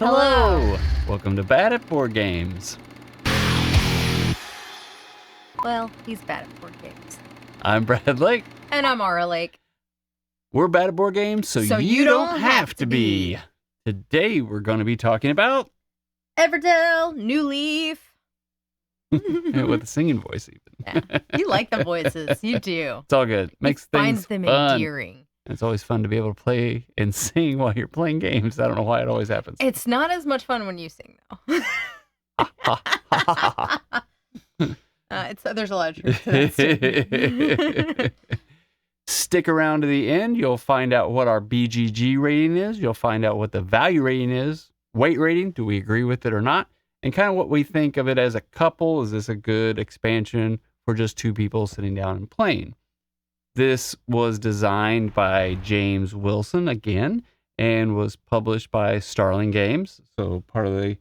Hello. Welcome to Badatboard Games. Well, he's bad at board games. I'm Brad Lake. And I'm Aura Lake. We're Badatboard Games, so you don't have to be. Today we're going to be talking about... Everdell Newleaf. with a singing voice even. Yeah. You like the voices. You do. It's all good. Makes things finds them fun. endearing. It's always fun to be able to play and sing while you're playing games. I don't know why it always happens. It's not as much fun when you sing, though. There's a lot of truth to that. Stick around to the end. You'll find out what our BGG rating is. You'll find out what the value rating is. Weight rating, do we agree with it or not? And kind of what we think of it as a couple. Is this a good expansion for just two people sitting down and playing? This was designed by James Wilson again and was published by Starling Games. So part of the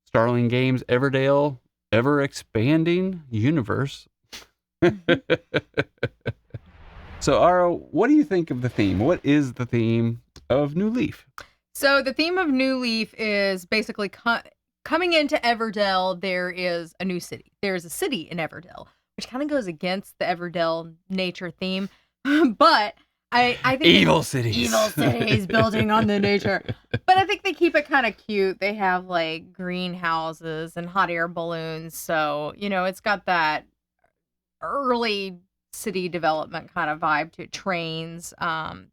Starling Games Everdell ever-expanding universe. So, Aura, what do you think of the theme? What is the theme of Newleaf? So the theme of Newleaf is basically coming into Everdell, there is a new city. There's a city in Everdell, which kind of goes against the Everdell nature theme. But I think evil cities building on the nature. But I think they keep it kind of cute. They have like greenhouses and hot air balloons. So, it's got that early city development kind of vibe to it. Trains.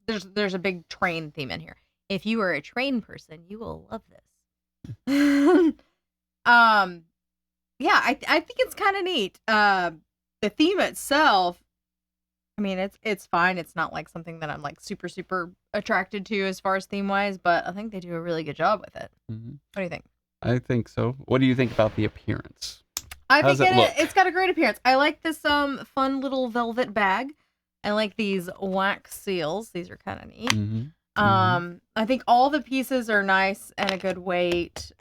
There's a big train theme in here. If you are a train person, you will love this. Yeah, I think it's kind of neat. The theme itself, I mean, it's fine. It's not like something that I'm like super, super attracted to as far as theme wise, but I think they do a really good job with it. Mm-hmm. What do you think? I think so. What do you think about the appearance? I think it's got a great appearance. I like this fun little velvet bag. I like these wax seals. These are kind of neat. Mm-hmm. I think all the pieces are nice and a good weight.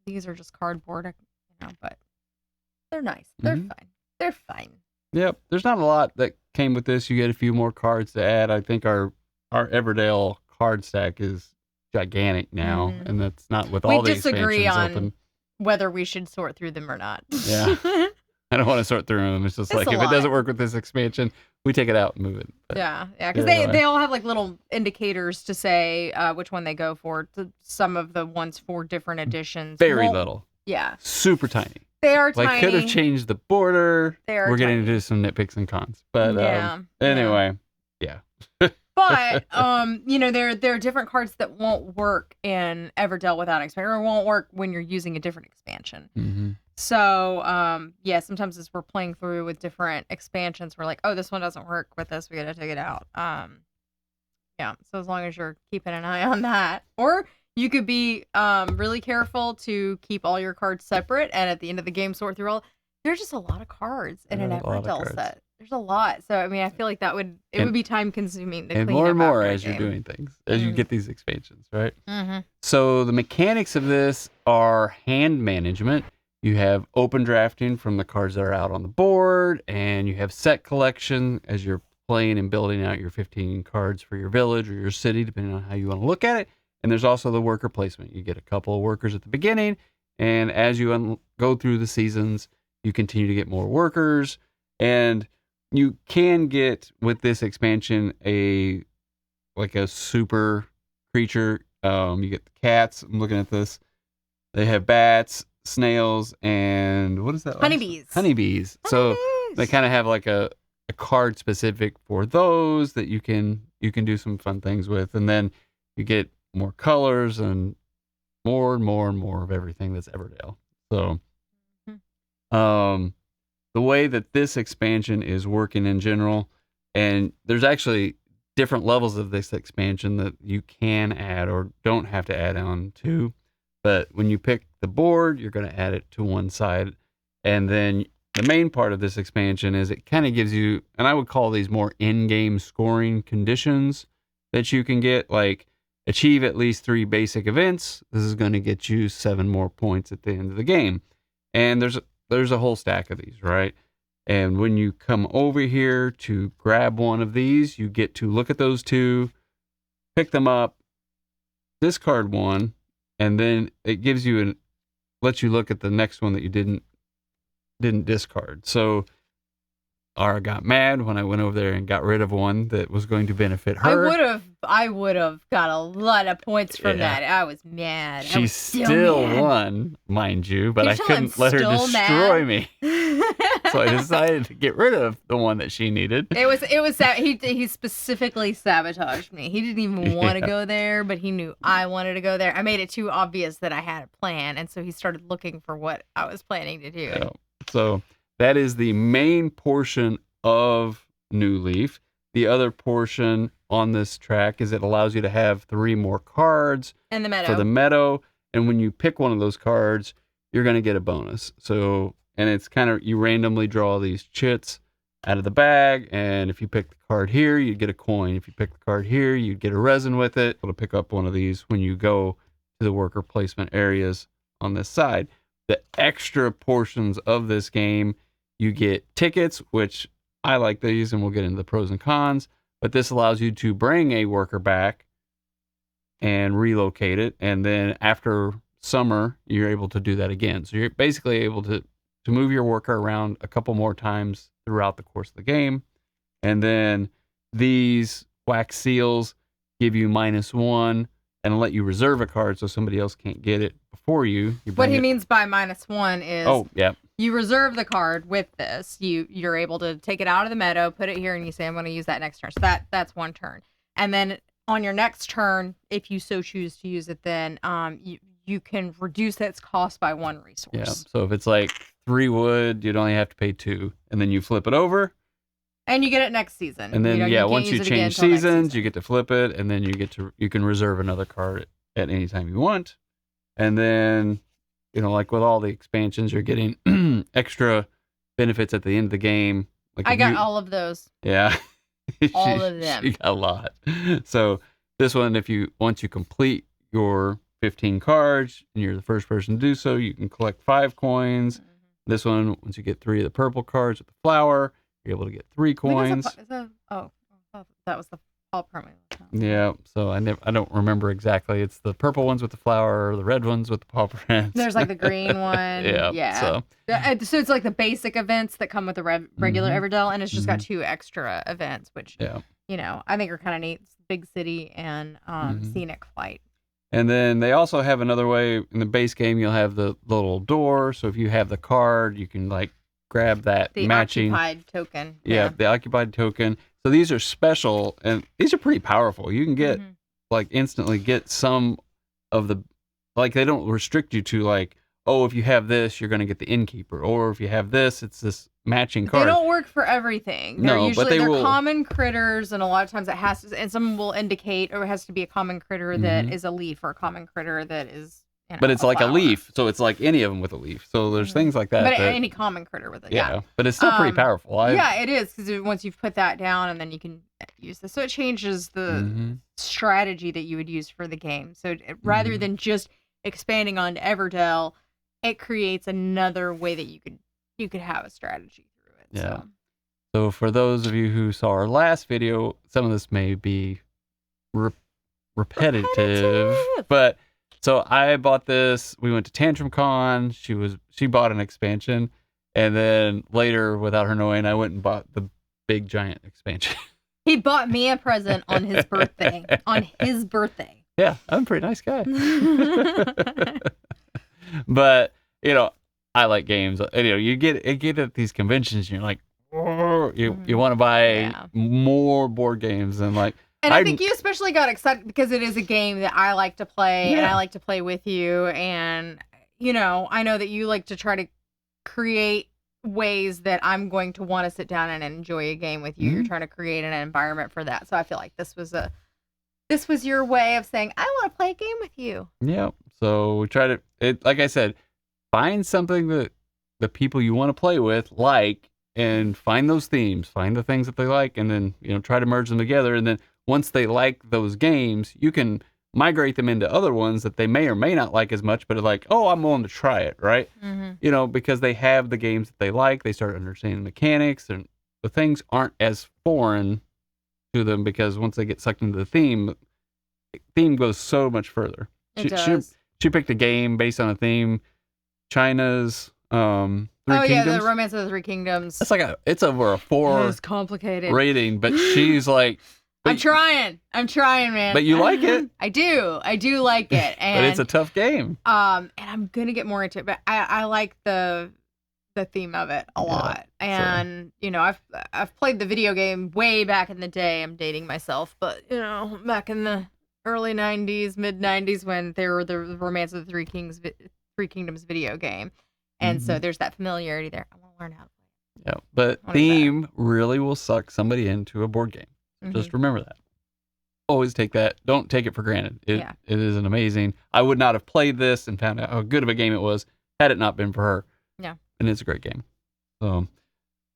These are just cardboard, but they're nice. They're fine. They're fine. Yep. There's not a lot that came with this. You get a few more cards to add. I think our Everdell card stack is gigantic now, and that's not with all the expansions open. We disagree on whether we should sort through them or not. Yeah. I don't want to sort through them. It's just like, if it doesn't work with this expansion, we take it out and move it. But yeah, because they all have like little indicators to say which one they go for. Some of the ones for different editions. Very little. Yeah. Super tiny. They are tiny. Like, could have changed the border. We're getting into some nitpicks and cons. But anyway, yeah. But, there are different cards that won't work in Everdell without expansion, or won't work when you're using a different expansion. Mm-hmm. So, sometimes as we're playing through with different expansions, we're like, oh, this one doesn't work with this. We got to take it out. So as long as you're keeping an eye on that. Or you could be really careful to keep all your cards separate, and at the end of the game, sort through all. There's just a lot of cards in an Everdell set. There's a lot. So, I mean, I feel like it would be time consuming to clean up. And more and more as you're doing things, as you get these expansions, right? Mm-hmm. So the mechanics of this are hand management. You have open drafting from the cards that are out on the board, and you have set collection as you're playing and building out your 15 cards for your village or your city, depending on how you want to look at it. And there's also the worker placement. You get a couple of workers at the beginning, and as you go through the seasons, you continue to get more workers, and you can get, with this expansion, a super creature. You get the cats. I'm looking at this. They have bats, snails, and what is that? Honeybees. So they kind of have like a card specific for those that you can do some fun things with, and then you get more colors and more and more and more of everything that's Everdell. So, the way that this expansion is working in general, and there's actually different levels of this expansion that you can add or don't have to add on to. But when you pick the board, you're going to add it to one side. And then the main part of this expansion is it kind of gives you, and I would call these more in-game scoring conditions that you can get, like achieve at least 3 basic events. This is going to get you 7 more points at the end of the game. And there's a whole stack of these, right? And when you come over here to grab one of these, you get to look at those 2, pick them up, discard one, and then it gives you lets you look at the next one that you didn't discard. So Aura got mad when I went over there and got rid of one that was going to benefit her. I would have got a lot of points from that. I was mad. She still won, mind you, but I couldn't let her destroy me. So I decided to get rid of the one that she needed. He specifically sabotaged me. He didn't even want to go there, but he knew I wanted to go there. I made it too obvious that I had a plan, and so he started looking for what I was planning to do. Yeah. So that is the main portion of Newleaf. The other portion on this track is it allows you to have 3 more cards and the Meadow. For the Meadow. And when you pick one of those cards, you're going to get a bonus. So, and it's kind of, you randomly draw these chits out of the bag. And if you pick the card here, you get a coin. If you pick the card here, you get a resin with it. It'll pick up one of these when you go to the worker placement areas on this side. The extra portions of this game, you get tickets, which I like these, and we'll get into the pros and cons. But this allows you to bring a worker back and relocate it. And then after summer, you're able to do that again. So you're basically able to move your worker around a couple more times throughout the course of the game. And then these wax seals give you -1 and let you reserve a card so somebody else can't get it before you. What he means by -1 is... Oh, yeah. You reserve the card with this. You're able to take it out of the Meadow, put it here, and you say, I'm going to use that next turn. So that's one turn. And then on your next turn, if you so choose to use it, then you can reduce its cost by 1 resource. Yeah. So if it's like 3 wood, you'd only have to pay 2. And then you flip it over. And you get it next season. And then, once you change seasons, you get to flip it. And then you can reserve another card at any time you want. And then... like with all the expansions, you're getting extra benefits at the end of the game. Like I got all of those. Yeah. All of them. She got a lot. So this one, once you complete your 15 cards and you're the first person to do so, you can collect 5 coins. Mm-hmm. This one, once you get 3 of the purple cards with the flower, you're able to get 3 coins. That was the fall promo. Yeah, so I don't remember exactly. It's the purple ones with the flower, or the red ones with the paw prints. There's like the green one. Yeah. So it's like the basic events that come with the regular Everdell, and it's just got 2 extra events, which I think are kind of neat. It's Big City and Scenic Flight. And then they also have another way in the base game. You'll have the little door, so if you have the card, you can like grab that matching Occupied Token. Yeah, the Occupied Token. So these are special, and these are pretty powerful. You can get, instantly get some of the, they don't restrict you to if you have this, you're going to get the Innkeeper. Or if you have this, it's this matching card. They don't work for everything. They're common critters, and a lot of times it has to, and some will indicate, or it has to be a common critter that is a leaf, or a common critter that is... but it's like a leaf, so it's like any of them with a leaf. So there's things like that. But any common critter with it, yeah. But it's still pretty powerful. It is, because once you've put that down, and then you can use this. So it changes the strategy that you would use for the game. So rather than just expanding onto Everdell, it creates another way that you could have a strategy through it. Yeah. So for those of you who saw our last video, some of this may be repetitive. But... So I bought this. We went to Tantrum Con. She bought an expansion, and then later, without her knowing, I went and bought the big giant expansion. He bought me a present on his birthday. Yeah, I'm a pretty nice guy. But I like games. You get at these conventions, and you're like, you want to buy more board games, and And I think you especially got excited because it is a game that I like to play, and I like to play with you. And, I know that you like to try to create ways that I'm going to want to sit down and enjoy a game with you. You're trying to create an environment for that. So I feel like this was your way of saying, I want to play a game with you. Yeah. So we try to, like I said, find something that the people you want to play with and find those themes, find the things that they like, and then, try to merge them together. And then once they like those games, you can migrate them into other ones that they may or may not like as much, but I'm willing to try it, right? Because they have the games that they like, they start understanding the mechanics, and the things aren't as foreign to them, because once they get sucked into the theme goes so much further. It does. She she picked a game based on a theme. China's Three Kingdoms. The Romance of the Three Kingdoms. That's like it's over a 4 It's complicated rating, but she's like, I'm trying, man. But you like it. I do like it, and but it's a tough game. And I'm gonna get more into it, but I like the theme of it a lot. And I've played the video game way back in the day. I'm dating myself, but back in the early 90s, mid 90s, when they were the Romance of the Three Kingdoms video game, and so there's that familiarity there. I want to learn how to play it. Yeah, but theme really will suck somebody into a board game. Just remember that. Always take that. Don't take it for granted. It is an amazing. I would not have played this and found out how good of a game it was had it not been for her. Yeah. And it's a great game. So,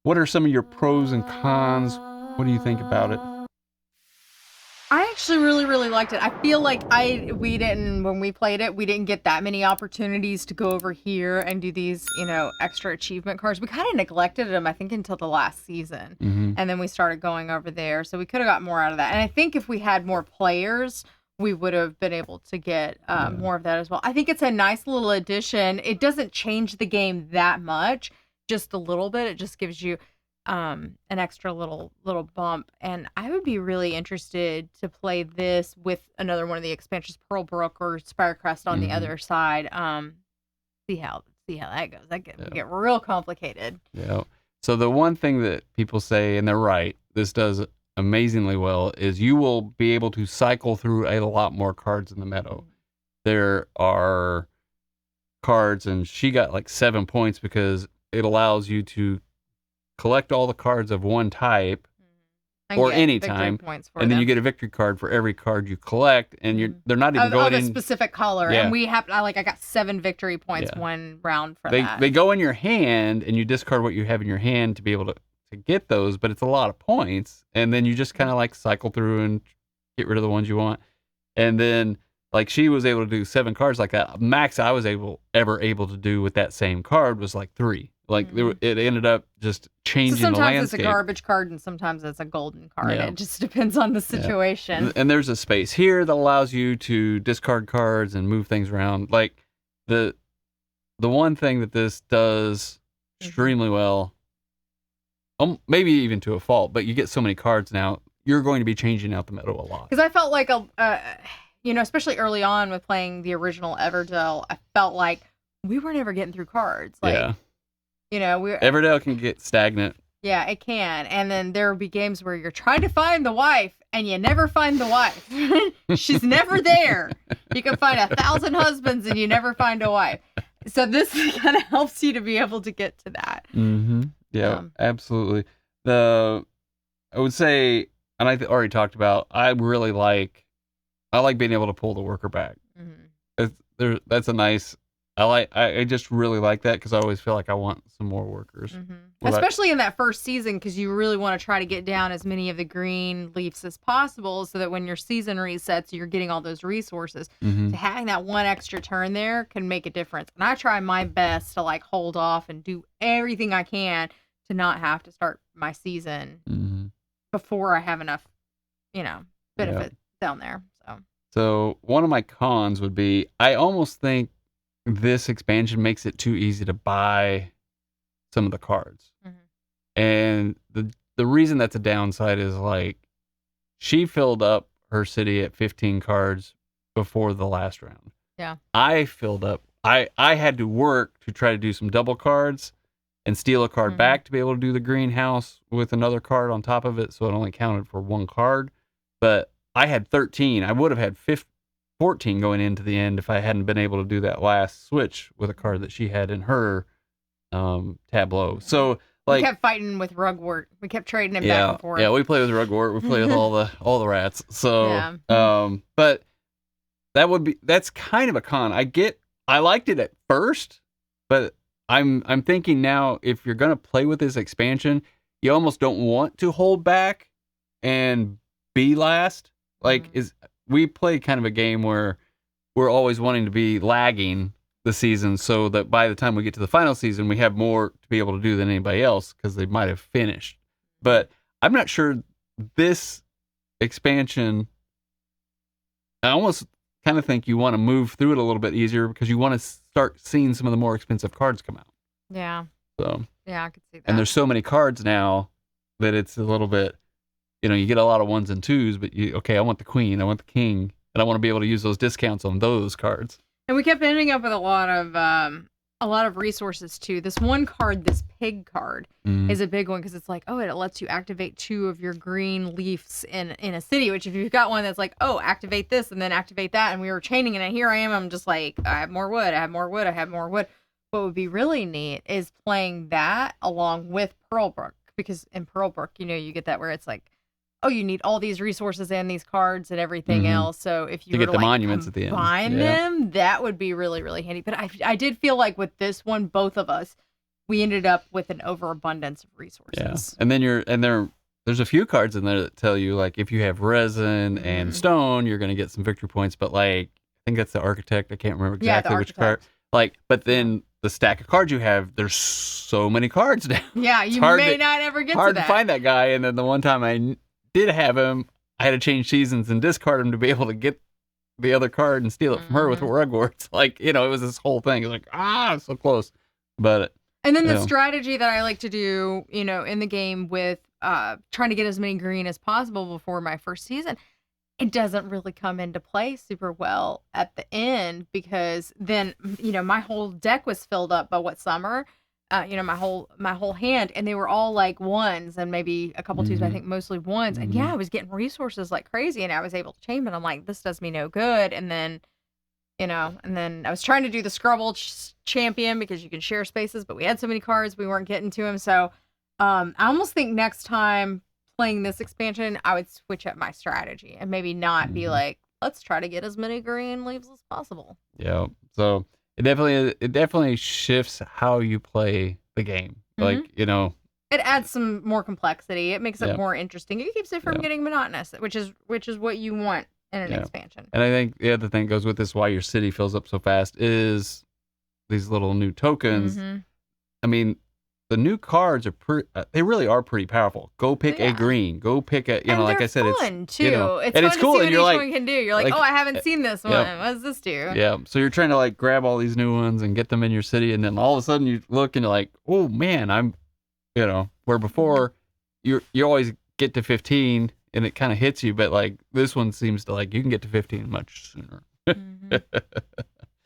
what are some of your pros and cons? What do you think about it? I actually really, really liked it. I feel like when we played it, we didn't get that many opportunities to go over here and do these, extra achievement cards. We kind of neglected them, I think, until the last season. And then we started going over there. So we could have got more out of that. And I think if we had more players, we would have been able to get more of that as well. I think it's a nice little addition. It doesn't change the game that much, just a little bit. It just gives you an extra little bump, and I would be really interested to play this with another one of the expansions, Pearlbrook or Spirecrest on the other side. See how that goes. That can get real complicated. Yeah. So the one thing that people say, and they're right, this does amazingly well, is you will be able to cycle through a lot more cards in the Meadow. There are cards, and she got like 7 points because it allows you to collect all the cards of one type or any time, and then you get a victory card for every card you collect, and they're not even going in a specific color. And I got 7 victory points one round for that. They go in your hand, and you discard what you have in your hand to be able to get those, but it's a lot of points, and then you just kind of like cycle through and get rid of the ones you want. And then like she was able to do 7 cards like that. Max I was ever able to do with that same card was like 3. Like it ended up just changing the landscape. Sometimes it's a garbage card and sometimes it's a golden card. Yeah. It just depends on the situation. Yeah. And there's a space here that allows you to discard cards and move things around. Like the one thing that this does extremely well, maybe even to a fault, but you get so many cards now, you're going to be changing out the Meadow a lot. Because I felt like especially early on with playing the original Everdell, I felt like we were never getting through cards. Like, Everdell can get stagnant. Yeah, it can. And then there will be games where you're trying to find the wife and you never find the wife. She's never there. You can find 1,000 husbands and you never find a wife. So this kind of helps you to be able to get to that. Yeah, absolutely. I would say, and I already talked about, I like being able to pull the worker back. That's a nice. I just really like that because I always feel like I want some more workers. Especially in that first season, because you really want to try to get down as many of the green leaves as possible so that when your season resets, you're getting all those resources. So having that one extra turn there can make a difference. And I try my best to like hold off and do everything I can to not have to start my season before I have enough, benefit down there. So one of my cons would be I almost think this expansion makes it too easy to buy some of the cards. And the reason that's a downside is like she filled up her city at 15 cards before the last round. Yeah. I filled up. I had to work to try to do some double cards and steal a card back to be able to do the greenhouse with another card on top of it, so it only counted for 1 card. But I had 13. I would have had 14 going into the end if I hadn't been able to do that last switch with a card that she had in her tableau. So like we kept fighting with Rugwort. We kept trading him back and forth. Yeah, we play with Rugwort. We play with all the rats. So but that's kind of a con. I liked it at first, but I'm thinking now if you're gonna play with this expansion, you almost don't want to hold back and be last. Like we play kind of a game where we're always wanting to be lagging the season so that by the time we get to the final season, we have more to be able to do than anybody else because they might have finished. But I'm not sure this expansion, I almost kind of think you want to move through it a little bit easier because you want to start seeing some of the more expensive cards come out. Yeah. So. Yeah, I could see that. And there's so many cards now that it's a little bit, you get a lot of 1s and 2s, but I want the queen, I want the king, and I want to be able to use those discounts on those cards. And we kept ending up with a lot of resources too. This one card, this pig card, is a big one because it's like, it lets you activate 2 of your green leaves in a city. Which if you've got one that's like, activate this and then activate that, and we were chaining it, and here I am, I'm just like, I have more wood, I have more wood, I have more wood. What would be really neat is playing that along with Pearlbrook, because in Pearlbrook, you get that where it's like, you need all these resources and these cards and everything else. So if you to were get to the monuments at the end, combine them, that would be really, really handy. But I did feel like with this one, both of us, we ended up with an overabundance of resources. Yeah, and then there's a few cards in there that tell you like if you have resin and stone, you're going to get some victory points. But like I think that's the architect. I can't remember exactly which card. Like, but then the stack of cards you have, there's so many cards now. Yeah, you may not ever get to that. Hard to find that guy. And then the one time I did have him, I had to change seasons and discard him to be able to get the other card and steal it from her with Rugwarts. Like, it was this whole thing. It was like, so close. But and then the strategy that I like to do, in the game with trying to get as many green as possible before my first season, it doesn't really come into play super well at the end because then, my whole deck was filled up by summer. My whole hand, and they were all like 1s and maybe a couple 2s, but I think mostly 1s. And I was getting resources like crazy, and I was able to chain, but I'm like, this does me no good. And then, I was trying to do the Scrubble champion because you can share spaces, but we had so many cards, we weren't getting to them. So, I almost think next time playing this expansion, I would switch up my strategy and maybe not be like, let's try to get as many green leaves as possible. Yeah. So. It definitely shifts how you play the game. Like, it adds some more complexity. It makes it more interesting. It keeps it from getting monotonous, which is what you want in an expansion. And I think the other thing that goes with this, why your city fills up so fast, is these little new tokens. I mean, the new cards are they really are pretty powerful. Go pick a green. Go pick a, like I said, it's fun too. It's fun it's cool, to see and what you're each like, one can do. You're like, I haven't seen this one. What does this do? Yeah. So you're trying to like grab all these new ones and get them in your city, and then all of a sudden you look and you're like, oh man, I'm, where before you always get to 15 and it kind of hits you, but like this one seems to like you can get to 15 much sooner.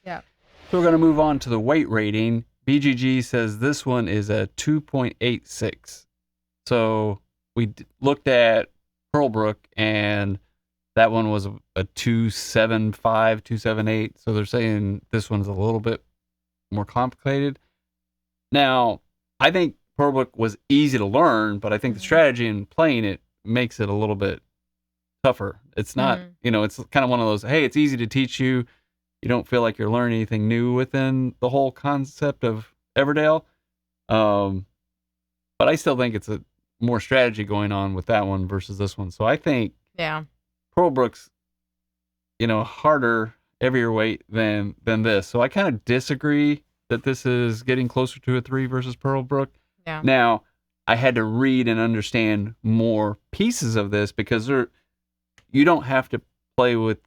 Yeah. So we're gonna move on to the weight rating. BGG says this one is a 2.86. So we looked at Pearlbrook, and that one was a 2.75, 2.78. So they're saying this one's a little bit more complicated. Now, I think Pearlbrook was easy to learn, but I think the strategy in playing it makes it a little bit tougher. It's not, it's kind of one of those, hey, it's easy to teach you. You don't feel like you're learning anything new within the whole concept of Everdell. But I still think it's a more strategy going on with that one versus this one. So I think Pearlbrook's, harder, heavier weight than this. So I kind of disagree that this is getting closer to a 3 versus Pearlbrook. Yeah. Now, I had to read and understand more pieces of this because you don't have to play with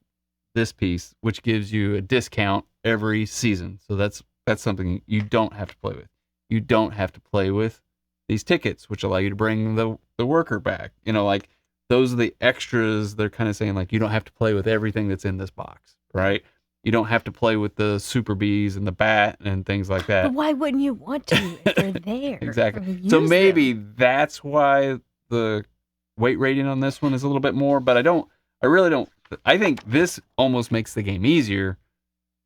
this piece, which gives you a discount every season. So that's something you don't have to play with. You don't have to play with these tickets, which allow you to bring the worker back. Like those are the extras. They're kind of saying like you don't have to play with everything that's in this box, right? You don't have to play with the super bees and the bat and things like that. But why wouldn't you want to if they're there? Exactly. So maybe that's why the weight rating on this one is a little bit more, but I really don't. I think this almost makes the game easier,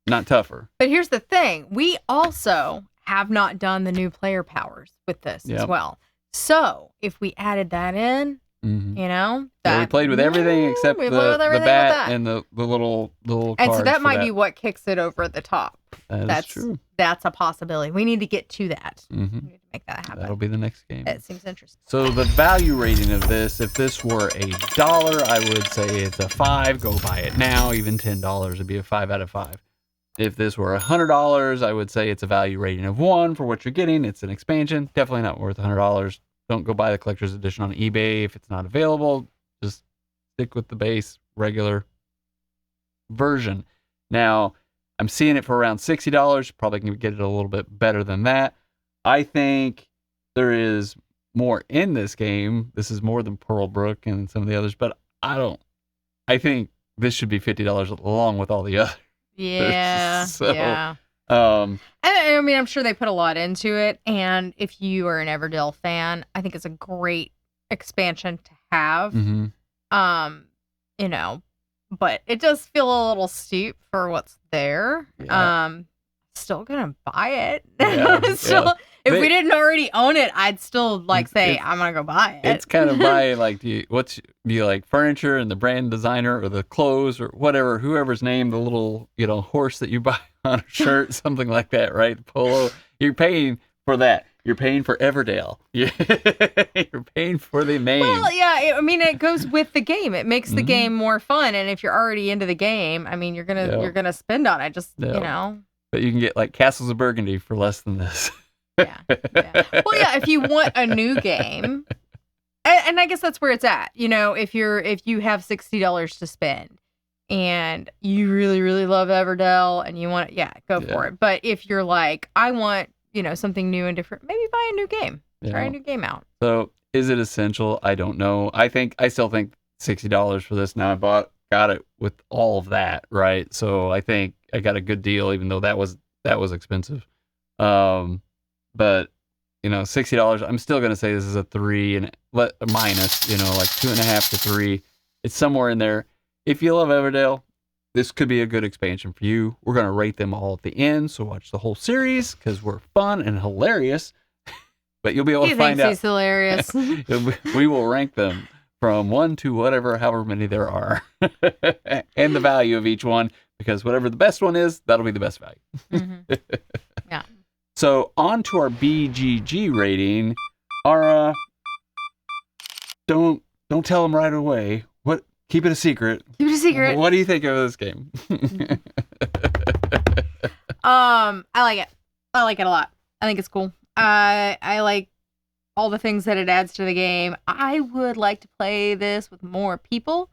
not tougher. But here's the thing. We also have not done the new player powers with this as well. So if we added that in, we played with everything except the bat and the little cards. And so that might be what kicks it over the top. That's true. That's a possibility. We need to get to that. We need to make that happen. That'll be the next game. It seems interesting. So the value rating of this, if this were $1, I would say it's a 5. Go buy it now. Even $10 would be a 5 out of 5. If this were $100, I would say it's a value rating of 1 for what you're getting. It's an expansion. Definitely not worth $100. Don't go buy the collector's edition on eBay if it's not available. Just stick with the base, regular version. Now, I'm seeing it for around $60. Probably can get it a little bit better than that. I think there is more in this game. This is more than Pearlbrook and some of the others, but I think this should be $50 along with all the others. Yeah. So, yeah. I mean, I'm sure they put a lot into it. And if you are an Everdell fan, I think it's a great expansion to have. You know, but it does feel a little steep for what's there. Yeah. Still gonna buy it. Yeah, If we didn't already own it, I'd still say I'm gonna go buy it. It's kind of buying like, do you like furniture and the brand designer or the clothes or whatever, whoever's name, the little horse that you buy on a shirt, something like that, right? The polo. You're paying for that. You're paying for Everdell. You're paying for the name. Well, yeah. I mean, it goes with the game. It makes the game more fun. And if you're already into the game, I mean, you're gonna spend on it. Just you know. But you can get like Castles of Burgundy for less than this. Yeah. Well, yeah. If you want a new game, and I guess that's where it's at. You know, if you have $60 to spend, and you really, really love Everdell, and you want it, go for it. But if you're like, I want something new and different, maybe buy a new game. Try a new game out. So is it essential? I don't know. I still think $60 for this. Now got it with all of that, right? So I think I got a good deal, even though that was expensive. But $60. I'm still gonna say this is a 3 and minus. Like 2.5 to 3. It's somewhere in there. If you love Everdell, this could be a good expansion for you. We're gonna rate them all at the end, so watch the whole series because we're fun and hilarious. But you'll be able to find out. He's hilarious. We will rank them from 1 to however many there are, and the value of each one, because whatever the best one is, that'll be the best value. Mm-hmm. Yeah. So on to our BGG rating. Aura, don't tell them right away. What? Keep it a secret. Keep it a secret. What do you think of this game? I like it. I like it a lot. I think it's cool. I like all the things that it adds to the game. I would like to play this with more people.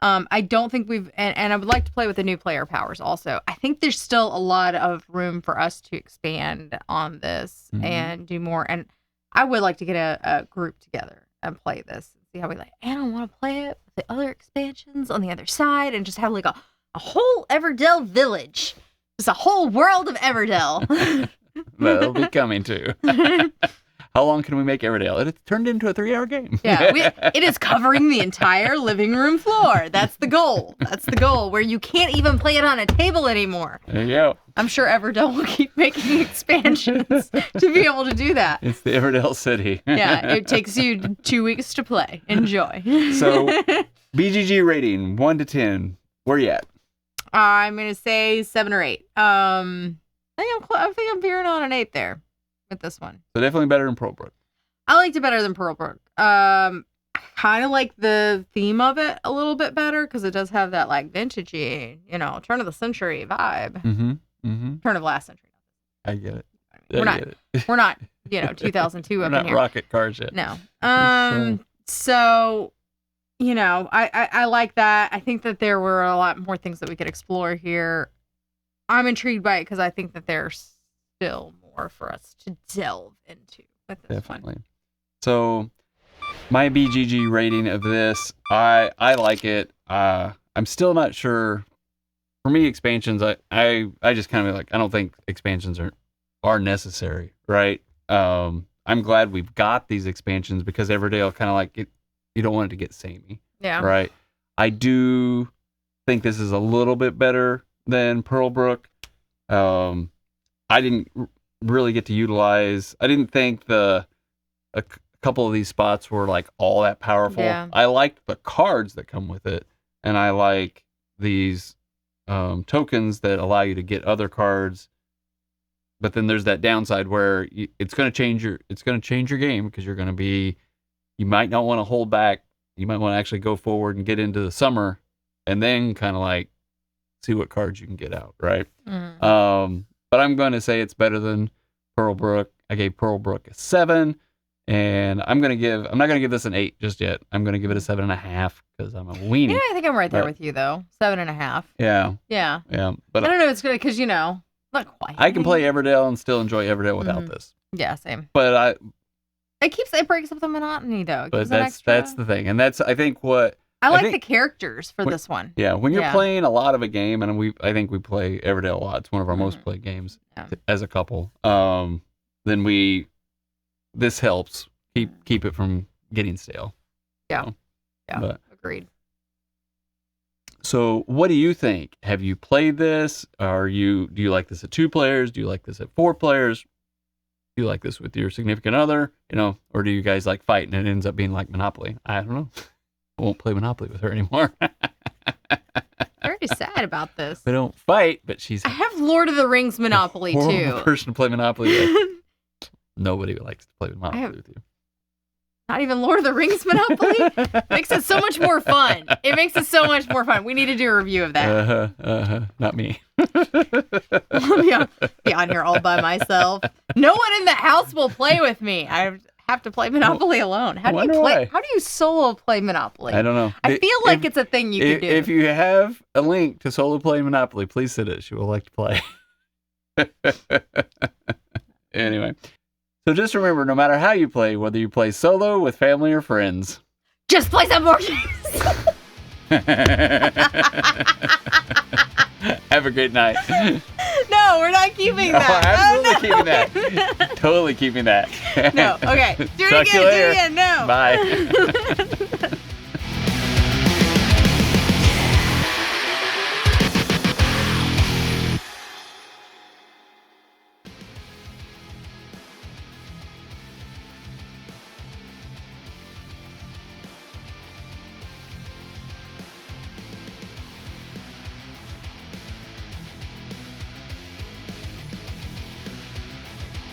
I don't think and I would like to play with the new player powers also. I think there's still a lot of room for us to expand on this and do more. And I would like to get a group together and play this. See how we like. And I want to play it with the other expansions on the other side and just have like a whole Everdell village. Just a whole world of Everdell. That'll be coming too. How long can we make Everdell? It turned into a 3-hour game. Yeah, it is covering the entire living room floor. That's the goal. Where you can't even play it on a table anymore. There you go. I'm sure Everdell will keep making expansions to be able to do that. It's the Everdell City. Yeah, it takes you 2 weeks to play. Enjoy. So, BGG rating 1 to 10. Where you at? I'm gonna say 7 or 8. I think I'm veering on an 8 there with this one. So definitely better than Pearlbrook. I liked it better than Pearlbrook. I kind of like the theme of it a little bit better because it does have that like vintagey, turn of the century vibe. Turn of last century. I get it. We're not 2002 We're up not in here. rocket cars yet. No. So, I like that. I think that there were a lot more things that we could explore here. I'm intrigued by it because I think that there's still more for us to delve into with this Definitely. One. So, my BGG rating of this, I like it. I'm still not sure. For me, expansions, I just kind of like, I don't think expansions are necessary, right? I'm glad we've got these expansions because Everdell kind of like it. You don't want it to get samey. Yeah. Right. I do think this is a little bit better than Pearlbrook. I didn't really get to utilize. I didn't think a couple of these spots were like all that powerful. Yeah. I liked the cards that come with it, and I like these tokens that allow you to get other cards. But then there's that downside where it's going to change your game because you might not want to hold back. You might want to actually go forward and get into the summer and then kind of like see what cards you can get out, right? But I'm going to say it's better than Pearlbrook. I gave Pearlbrook a 7. And I'm not gonna give this an 8 just yet. I'm gonna give it a 7.5 because I'm a weenie. Yeah, I think I'm right there with you though. 7.5. Yeah. Yeah. Yeah. But I don't know. It's good because not quite. I can play Everdell and still enjoy Everdell without this. Yeah, same. But it breaks up the monotony though. But that's the thing, and that's I think what I think the characters for this one. Yeah, when you're playing a lot of a game, and I think we play Everdell a lot. It's one of our most played games as a couple. Then this helps keep it from getting stale. Yeah. So, yeah. Agreed. So, what do you think? Have you played this? Do you like this at 2 players? Do you like this at 4 players? Do you like this with your significant other? Or do you guys like fight and it ends up being like Monopoly? I don't know. I won't play Monopoly with her anymore. Very sad about this. We don't fight, but I have Lord of the Rings Monopoly too. Person to play Monopoly with. Nobody likes to play Monopoly with you. Not even Lord of the Rings Monopoly? Makes it so much more fun. It makes it so much more fun. We need to do a review of that. Not me. I'll be on here all by myself. No one in the house will play with me. I have to play Monopoly alone. How do you solo play Monopoly? I don't know. I feel like it's a thing you can do. If you have a link to solo play Monopoly, please send it. She will like to play. Anyway. So just remember, no matter how you play, whether you play solo, with family, or friends, just play some more games. Have a great night. No, we're not keeping that. Absolutely keeping that. Totally keeping that. No. Okay. Do it Talk again. to you later. Do it again. No. Bye.